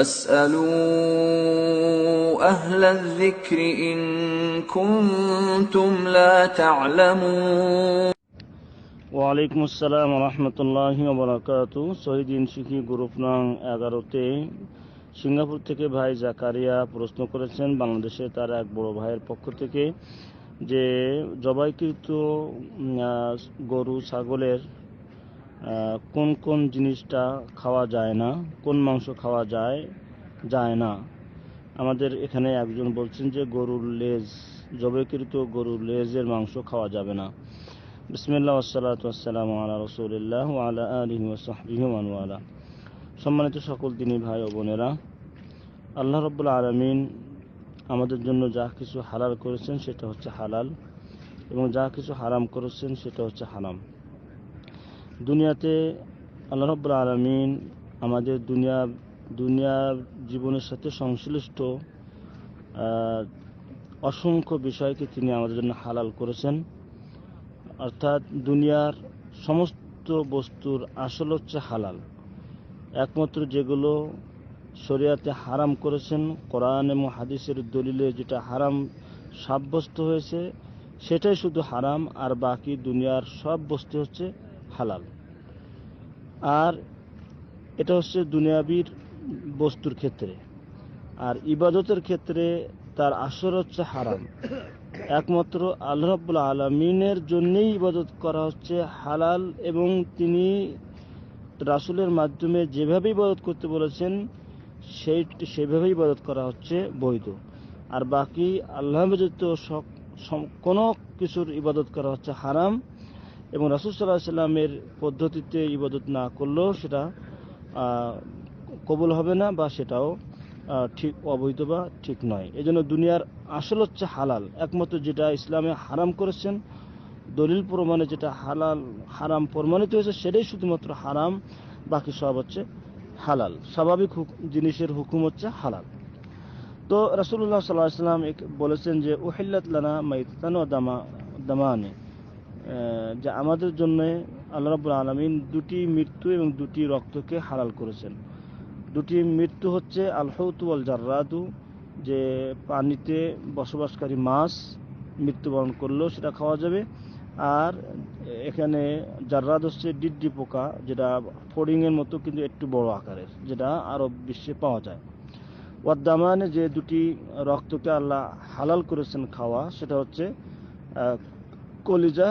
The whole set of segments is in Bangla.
فاسألوا أهل الذكر إن كنتم لا تعلمون ওয়ালাইকুম আসসালাম রহমতুল্লাহি ওবরাকাতু। শহীদিন শিখি গ্রুপ নং 11-তে সিঙ্গাপুর থেকে ভাই জাকারিয়া প্রশ্ন করেছেন বাংলাদেশে তার এক বড় ভাইয়ের পক্ষ থেকে যে জবাইকৃত গরু ছাগলের কোন কোন জিনিসটা খাওয়া যায় না, কোন মাংস খাওয়া যায় না। আমাদের এখানে একজন বলছেন যে গরুর লেজ, জবাইকৃত গরুর লেজের মাংস খাওয়া যাবে না। বিসমিল্লাহ ওয়াসসালাতু ওয়াসসালামু আলা রাসূলিল্লাহ ওয়া আলা আলিহি ওয়া সাহবিহি ওয়া মান ওয়ালা। সম্মানিত সকল দিনী ভাই ও বোনেরা, আল্লাহ রাব্বুল আলামিন আমাদের জন্য যা কিছু হালাল করেছেন সেটা হচ্ছে হালাল, এবং যা কিছু হারাম করেছেন সেটা হচ্ছে হারাম। দুনিয়াতে আল্লাহ রাব্বুল আলামিন আমাদের দুনিয়ার জীবনের সাথে সংশ্লিষ্ট অসংখ্য বিষয়কে তিনি আমাদের জন্য হালাল করেছেন। অর্থাৎ দুনিয়ার সমস্ত বস্তুর আসল হচ্ছে হালাল। একমাত্র যেগুলো শরীয়তে হারাম করেছেন, কোরআন এবং হাদিসের দলিলে যেটা হারাম সাব্যস্ত হয়েছে সেটাই শুধু হারাম, আর বাকি দুনিয়ার সব বস্তু হচ্ছে হালাল। আর এটা হচ্ছে দুনিয়াবির বস্তুর ক্ষেত্রে। আর ইবাদতের ক্ষেত্রে তার আসর হচ্ছে হারাম। একমাত্র আল্লাহ রাব্বুল আলামিনের জন্যই ইবাদত করা হচ্ছে হালাল, এবং তিনি রাসূলের মাধ্যমে যেভাবে ইবাদত করতে বলেছেন সেভাবেই ইবাদত করা হচ্ছে বৈধ। আর বাকি আল্লাহ ব্যতীত কোনো কিছুর ইবাদত করা হচ্ছে হারাম, এবং রাসূল সাল্লাল্লাহু আলাইহি সাল্লামের পদ্ধতিতে ইবাদত না করলেও সেটা কবুল হবে না, বা সেটাও ঠিক অবৈধ বা ঠিক নয়। এজন্য দুনিয়ার আসল হচ্ছে হালাল। একমাত্র যেটা ইসলামে হারাম করেছেন, দলিল প্রমাণে যেটা হারাম প্রমাণিত হয়েছে সেটাই শুধুমাত্র হারাম, বাকি সব হচ্ছে হালাল। স্বাভাবিক জিনিসের হুকুম হচ্ছে হালাল। তো রাসূলুল্লাহ সাল্লাল্লাহু আলাইহি ওয়াসাল্লাম বলেছেন যে উহিল্লাত লানা মাইতাতান ওয়া দামানে, যে আমাদের জন্য আল্লাহ রাব্বুল আলামিন দুটি মৃত্যু এবং দুটি রক্তকে হালাল করেছেন। দুটি মৃত্যু হচ্ছে আল হুত ওয়াল জাররাদু, যে পানিতে বসবাসকারী মাছ মৃত্যুবরণ করলেও সেটা খাওয়া যাবে। আর এখানে জাররাদ হচ্ছে ডিড্ডি পোকা, যেটা ফড়িংয়ের মতো কিন্তু একটু বড় আকারের, যেটা আরব বিশ্বে পাওয়া যায়। ওয়াদ্দামানে, যে দুটি রক্তকে আল্লাহ হালাল করেছেন খাওয়া, সেটা হচ্ছে কলিজা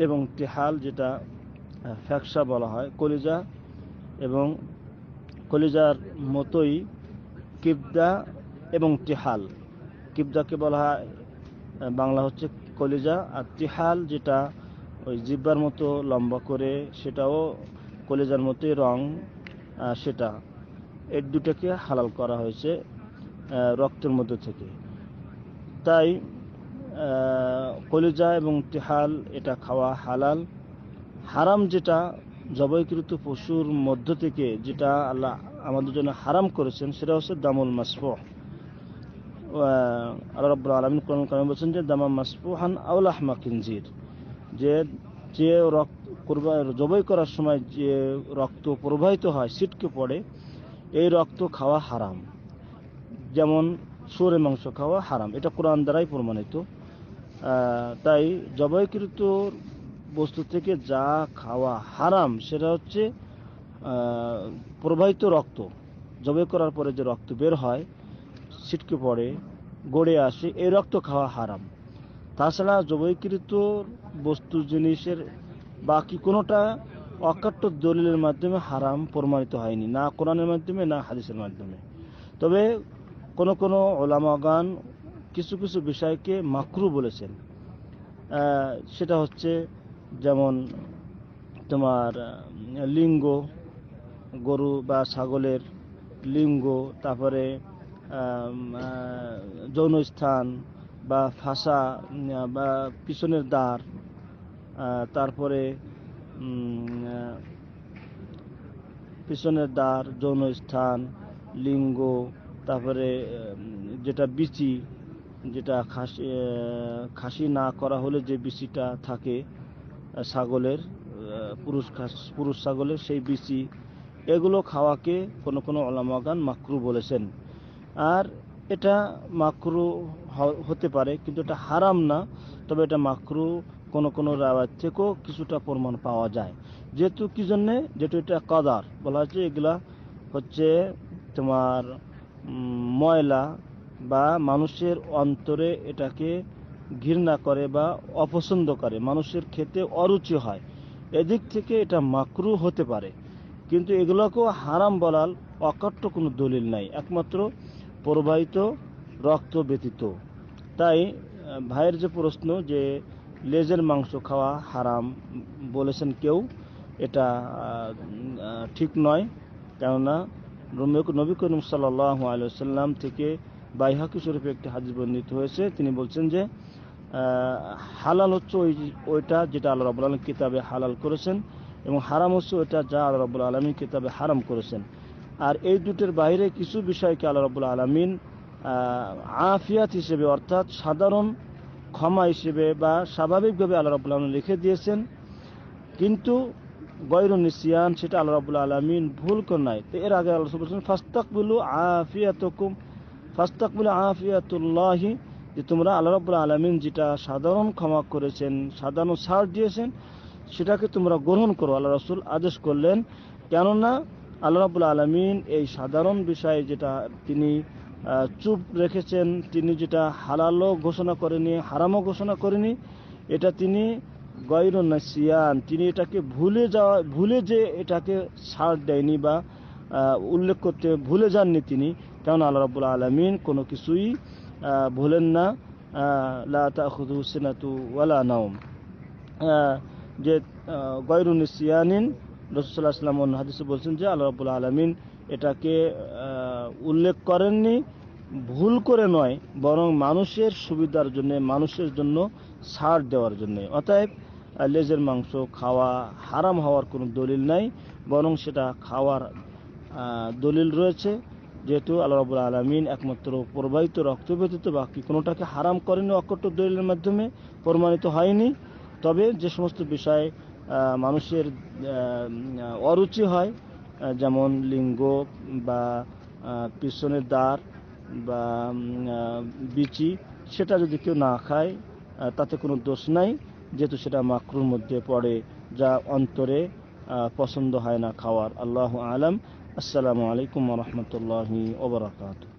এবং তিহাল, যেটা ফ্যাকসা বলা হয়। কলিজা এবং কলিজার মতোই কিবদা এবং তিহাল। কিবদাকে বলা হয় বাংলা হচ্ছে কলিজা, আর তিহাল যেটা ওই জিব্বার মতো লম্বা করে, সেটাও কলিজার মতোই রং, সেটা এই দুটাকে হালাল করা হয়েছে রক্তের মধ্যে থেকে। তাই কলিজা এবং তিহাল এটা খাওয়া হালাল। হারাম যেটা জবাইকৃত পশুর মধ্য থেকে যেটা আল্লাহ আমাদের জন্য হারাম করেছেন সেটা হচ্ছে দামুল মাসফুহ। আল্লাহ রাব্বুল আলামিন কোরআন কারিমে বলেছেন যে দামা মাসফুহান আও লাহমা খিনজির, যে জবাই করার সময় যে রক্ত প্রবাহিত হয়, ছিটকে পড়ে, এই রক্ত খাওয়া হারাম। যেমন শুয়োরের মাংস খাওয়া হারাম, এটা কোরআন দ্বারাই প্রমাণিত। তাই জবাইকৃত বস্তু থেকে যা খাওয়া হারাম সেটা হচ্ছে প্রবাহিত রক্ত। জবাই করার পরে যে রক্ত বের হয়, ছিটকে পড়ে, গড়ে আসে, এই রক্ত খাওয়া হারাম। তাছাড়া জবাইকৃত বস্তু জিনিসের বাকি কোনোটা অকাট্য দলিলের মাধ্যমে হারাম প্রমাণিত হয়নি, না কোরআনের মাধ্যমে না হাদিসের মাধ্যমে। তবে কোন কোন উলামাগণ কিছু কিছু বিষয়কে মাকরু বলেছেন। সেটা হচ্ছে যেমন তোমার লিঙ্গ, গরু বা ছাগলের লিঙ্গ, তারপরে যৌন স্থান বা ফাঁসা বা পিছনের দ্বার, তারপরে পিছনের দ্বার, যৌন স্থান, লিঙ্গ, তারপরে যেটা বিচি, যেটা খাসি না করা হলে যে বিচিটা থাকে ছাগলের, পুরুষ ছাগলের সেই বিচি, এগুলো খাওয়াকে কোনো কোনো উলামাগণ মাকরু বলেছেন। আর এটা মাকরু হতে পারে, কিন্তু এটা হারাম না। তবে এটা মাকরু কোনো কোনো রাওয়াত থেকেও কিছুটা প্রমাণ পাওয়া যায়। যেহেতু কি জন্যে, যেহেতু এটা কাদার বলা হচ্ছে, এগুলা হচ্ছে তোমার ময়লা বা মানুষের অন্তরে এটাকে ঘৃণা করে বা অপছন্দ করে, মানুষের খেতে অরুচি হয়, এদিক থেকে এটা মাকরু হতে পারে। কিন্তু এগুলোকেও হারাম বলার অকাট্য কোনো দলিল নাই, একমাত্র প্রবাহিত রক্ত ব্যতীত। তাই ভাইয়ের যে প্রশ্ন যে লেজের মাংস খাওয়া হারাম বলেছেন কেউ, এটা ঠিক নয়। কেননা নবী করিম সাল্লাল্লাহু আলাইহি ওয়াসাল্লাম থেকে বাইহাকি শরীফে একটি হাদিস বর্ণিত হয়েছে, তিনি বলছেন যে হালাল হচ্ছে ওইটা যেটা আল্লাহ রাব্বুল আলামিন কিতাবে হালাল করেছেন, এবং হারাম হচ্ছে ওইটা যা আল্লাহ রাব্বুল আলামিন কিতাবে হারাম করেছেন। আর এই দুটোর বাইরে কিছু বিষয়কে আল্লাহ রাব্বুল আলামিন আফিয়াত হিসেবে, অর্থাৎ সাধারণ ক্ষমা হিসেবে বা স্বাভাবিকভাবে আল্লাহ রাব্বুল আলামিন লিখে দিয়েছেন, কিন্তু গয়রুন নিসিয়ান সেটা আল্লাহ রাব্বুল আলামিন ভুল করে নাই। তো এর আগে আল্লাহ বলেছেন ফাস্তাকবিলু আফিয়াতুকুম, ফাস্তাকবিলু আফিয়াতুল্লাহি, যে তোমরা আল্লাহ রাব্বুল আলামিন যেটা সাধারণ ক্ষমা করেছেন, সাধারণ ছাড় দিয়েছেন, সেটাকে তোমরা গ্রহণ করো, আল্লাহ রাসূল আদেশ করলেন। কেননা আল্লাহ রাব্বুল আলামিন এই সাধারণ বিষয়ে যেটা তিনি চুপ রেখেছেন, তিনি যেটা হালালও ঘোষণা করেনি, হারামও ঘোষণা করেনি, এটা তিনি গয়রুন নিসিয়ান, তিনি এটাকে ভুলে যে এটাকে ছাড় দেয়নি বা উল্লেখ করতে ভুলে যাননি তিনি। কারণ আল্লাহ রাব্বুল আলামিন কোনো কিছুই ভুলেন না। লা তাখুযু সিনাতু ওয়ালা নাওম, যে গয়রুন নিসিয়ানিন, রাসূল সাল্লাল্লাহু আলাইহি ওয়াসাল্লাম অন্য হাদিসে বলছেন যে আল্লাহ রাব্বুল আলামিন এটাকে উল্লেখ করেননি ভুল করে নয়, বরং মানুষের সুবিধার জন্য, মানুষের জন্য ছাড় দেওয়ার জন্য। অতএব লেজের মাংস খাওয়া হারাম হওয়ার কোনো দলিল নাই, বরং সেটা খাওয়ার দলিল রয়েছে। যেহেতু আল্লাহ রাব্বুল আলামিন একমাত্র প্রবাহিত রক্ত ব্যতীত বাকি কোনোটাকে হারাম করেনি, অকট্য দলিলের মাধ্যমে প্রমাণিত হয়নি। তবে যে সমস্ত বিষয় মানুষের অরুচি হয়, যেমন লিঙ্গ বা পিছনের দ্বার বা বিচি, সেটা যদি কেউ না খায় তাতে কোনো দোষ নাই, যেহেতু সেটা মাকরুর মধ্যে পড়ে, যা অন্তরে পছন্দ হয় না খাওয়ার। আল্লাহু আলাম। আসসালামু আলাইকুম ওয়া রাহমাতুল্লাহি ওয়া বারাকাতুহু।